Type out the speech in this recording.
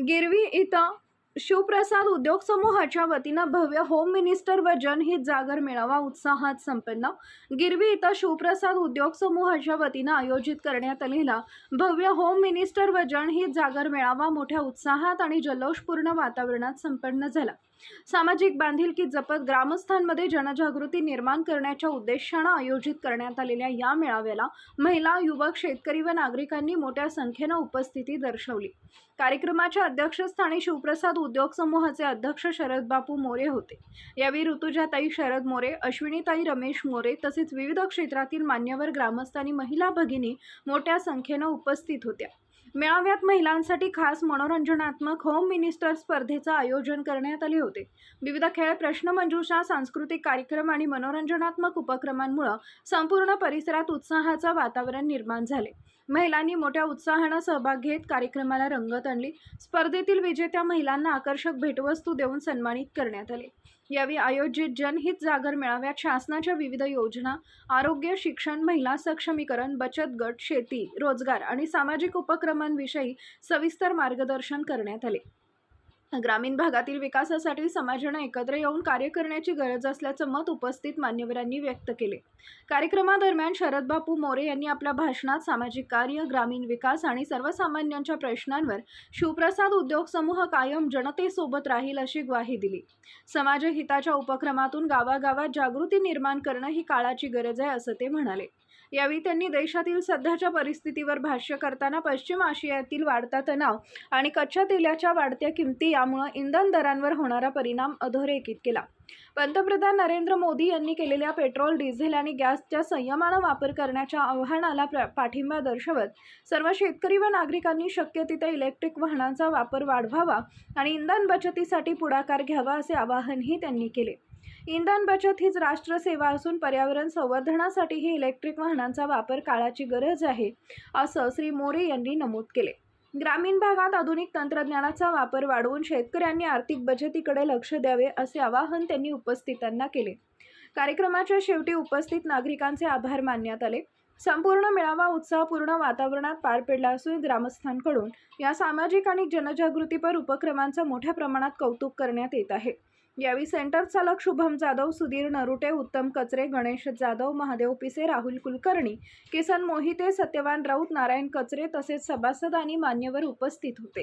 गिरवी इथं शिवप्रसाद उद्योग समूहाच्या वतीनं भव्य होम मिनिस्टर व जनहित जागर मेळावा उत्साहात संपन्न। गिरवी इथं शिवप्रसाद उद्योग समूहाच्या वतीनं आयोजित करण्यात आलेला भव्य होम मिनिस्टर व जनहित जागर मेळावा मोठ्या उत्साहात आणि जल्लोषपूर्ण वातावरणात संपन्न झाला। सामाजिक बांधिलकी जपत ग्रामस्थांमध्ये जनजागृती निर्माण करण्याच्या उद्देशाने आयोजित करण्यात आलेल्या या मेळाव्याला महिला, युवक, शेतकरी व नागरिकांनी मोठ्या संख्येने उपस्थिती दर्शवली। कार्यक्रमाच्या अध्यक्षस्थानी शिवप्रसाद उद्योग समूहाचे अध्यक्ष शरद बापू मोरे होते। यावेळी ऋतुजाताई शरद मोरे, अश्विनीताई रमेश मोरे तसेच विविध क्षेत्रातील मान्यवर ग्रामस्थ आणि महिला भगिनी मोठ्या संख्येने उपस्थित होत्या। मेळाव्यात महिलांसाठी खास मनोरंजनात्मक होम मिनिस्टर स्पर्धेचे आयोजन करण्यात आले होते। विविध खेळ, प्रश्नमंजुषा, सांस्कृतिक कार्यक्रम आणि मनोरंजनात्मक उपक्रमांमुळे संपूर्ण परिसरात उत्साहाचे वातावरण निर्माण झाले। महिलांनी मोठ्या उत्साहाने सहभाग घेत कार्यक्रमाला रंगत आणली। स्पर्धेतील विजेत्या महिलांना आकर्षक भेटवस्तू देऊन सन्मानित करण्यात आले। यावेळी आयोजित जनहित जागर मेळाव्यात शासनाच्या विविध योजना, आरोग्य, शिक्षण, महिला सक्षमीकरण, बचत गट, शेती, रोजगार आणि सामाजिक उपक्रमांविषयी सविस्तर मार्गदर्शन करण्यात आले। ग्रामीण भागातील विकासासाठी समाजाने एकत्र येऊन कार्य करण्याची गरज असल्याचं मत उपस्थित मान्यवरांनी व्यक्त केले। कार्यक्रमादरम्यान शरद बापू मोरे यांनी आपल्या भाषणात सामाजिक कार्य, ग्रामीण विकास आणि सर्वसामान्यांच्या प्रश्नांवर शिवप्रसाद उद्योग समूह कायम जनतेसोबत राहील अशी ग्वाही दिली। समाजहिताच्या उपक्रमातून गावागावात जागृती निर्माण करणं ही काळाची गरज आहे असं ते म्हणाले। यावेळी त्यांनी देशातील सध्याच्या परिस्थितीवर भाष्य करताना पश्चिम आशियातील वाढता तणाव आणि कच्च्या तेलाच्या वाढत्या किमती यामुळे इंधन दरांवर होणारा परिणाम अधोरेखित केला। पंतप्रधान नरेंद्र मोदी यांनी केलेल्या पेट्रोल, डिझेल आणि गॅसच्या संयमानं वापर करण्याच्या आवाहनाला पाठिंबा दर्शवत सर्व शेतकरी व नागरिकांनी शक्य तिथे इलेक्ट्रिक वाहनांचा वापर वाढवावा आणि इंधन बचतीसाठी पुढाकार घ्यावा असे आवाहनही त्यांनी केले। इंधन बचत हीच राष्ट्रसेवा असून पर्यावरण संवर्धनासाठीही इलेक्ट्रिक वाहनांचा वापर काळाची गरज आहे असं श्री मोरे यांनी नमूद केले। ग्रामीण भागात आधुनिक तंत्रज्ञानाचा वापर वाढवून शेतकऱ्यांनी आर्थिक बचतीकडे लक्ष द्यावे असे आवाहन त्यांनी उपस्थितांना केले। कार्यक्रमाच्या शेवटी उपस्थित नागरिकांचे आभार मानण्यात आले। संपूर्ण मेळावा उत्साहपूर्ण वातावरणात पार पडला असून ग्रामस्थांकडून या सामाजिक आणि जनजागृतीपर उपक्रमांचे मोठ्या प्रमाणात कौतुक करण्यात येत आहे। यावेळी सेंटर चालक शुभम जाधव, सुधीर नरुटे, उत्तम कचरे, गणेश जाधव, महादेव पिसे, राहुल कुलकर्णी, किसन मोहिते, सत्यवान राऊत, नारायण कचरे तसेच सभासद आणि मान्यवर उपस्थित होते।